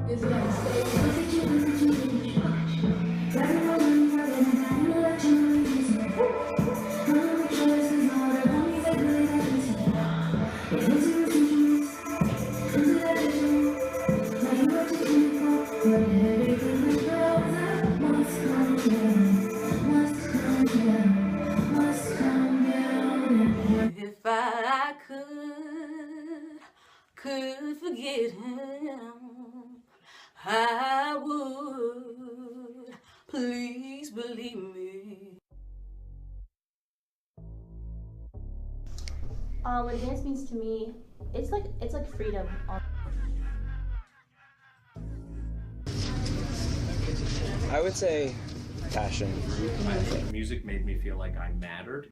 If I could forget him, I would. Please believe me. What dance means to me, it's like freedom. I would say passion. Music made me feel like I mattered.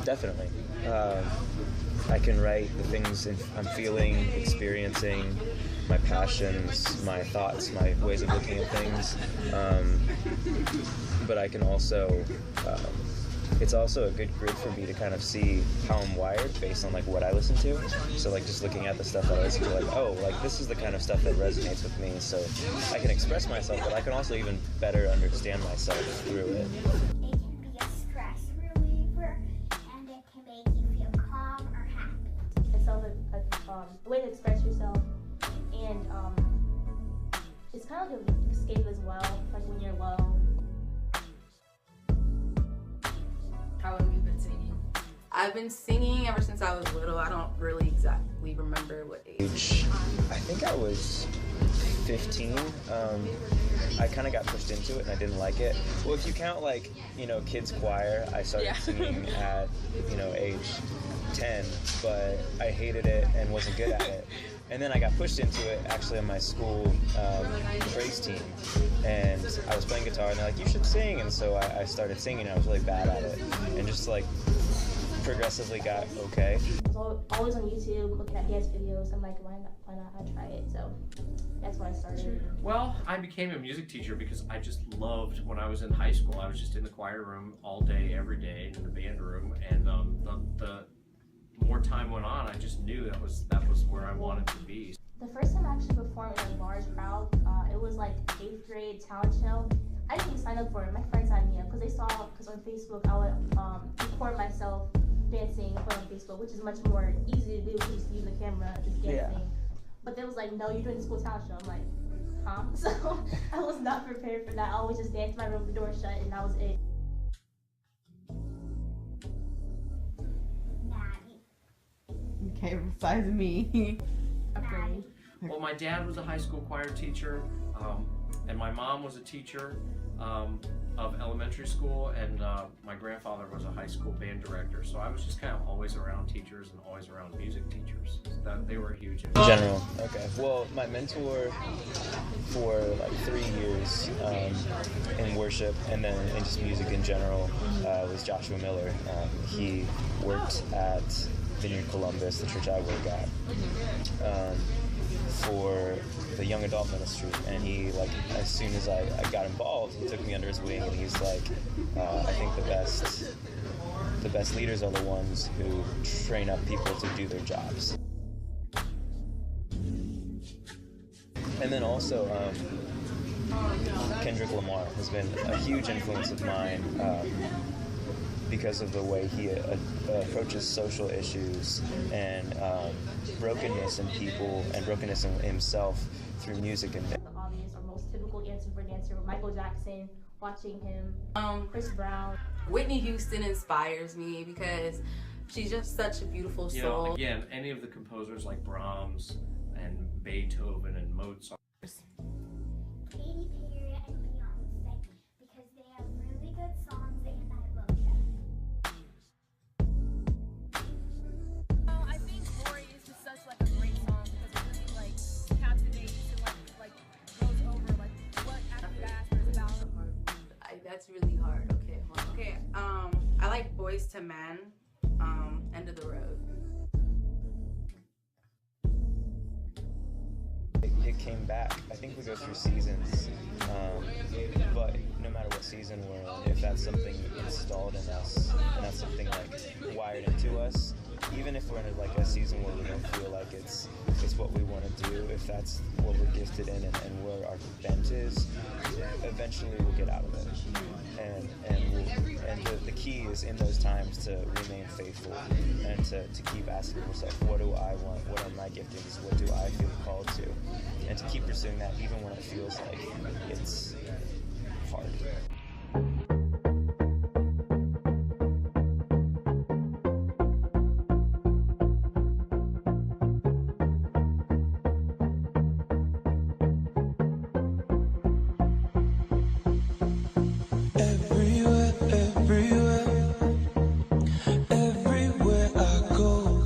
Definitely. I can write the things I'm feeling, experiencing, my passions, my thoughts, my ways of looking at things. But I can also, it's also a good grid for me to kind of see how I'm wired based on like what I listen to. So like just looking at the stuff that I listen to, like, oh, like this is the kind of stuff that resonates with me. So I can express myself, but I can also even better understand myself through it. A way to express yourself, and it's kind of like an escape as well, like when you're low. How have you been singing? I've been singing ever since I was little. I don't really exactly remember what age. I think I was 15. I kind of got pushed into it and I didn't like it. Well, if you count like, kids choir, I started singing at, age 10, but I hated it and wasn't good at it. And then I got pushed into it actually on my school praise team, and I was playing guitar and they're like, you should sing, and so I started singing and I was really bad at it and just like progressively got okay. I was always on YouTube looking at dance videos. I'm like, why not I try it? So that's why I started. Well, I became a music teacher because I just loved, when I was in high school, I was just in the choir room all day, every day, in the band room, and the more time went on, I just knew that was where I wanted to be. The first time I actually performed in a large crowd, it was like 8th grade talent show. I didn't even sign up for it. My friends signed me up because they saw, because on Facebook I would record myself dancing and put on Facebook, which is much more easy to do because you just use the camera and just dancing. Yeah. But they was like, no, you're doing the school talent show. I'm like, huh? So I was not prepared for that. I always just danced in my room with the door shut, and that was it. Okay, besides me. Afraid. Well, my dad was a high school choir teacher, and my mom was a teacher of elementary school, and my grandfather was a high school band director. So I was just kind of always around teachers and always around music teachers. They were huge. In general, okay. Well, my mentor for like 3 years in worship and then in just music in general was Joshua Miller. He worked at Vineyard Columbus, the church I work at, for the young adult ministry, and he, like, as soon as I got involved, he took me under his wing, and he's like, I think the best leaders are the ones who train up people to do their jobs. And then also, Kendrick Lamar has been a huge influence of mine, because of the way he approaches social issues and brokenness in people and brokenness in himself through music. And the obvious or most typical answer for a dancer: Michael Jackson, watching him, Chris Brown. Whitney Houston inspires me because she's just such a beautiful soul. Again, any of the composers like Brahms and Beethoven and Mozart. Katy Perry and Beyonce, because they have really good songs and I love them. I think Glory is just such like a great song because it really like captivates and like goes over like what After Asper is about. That's really hard. Okay, hold on. Okay, I like Boyz II Men, End of the Road. It came back. I think we go through seasons, but no matter what season we're in, if that's something installed in us and that's something like wired into us, even if we're in a season where we don't feel like it's what we want to do, if that's what we're gifted in and where our bent is, eventually we'll get out of it. And the key is in those times to remain faithful and to keep asking yourself, what do I want? What are my giftings? What do I feel called to? And to keep pursuing that even when it feels like it's hard. Everywhere I go,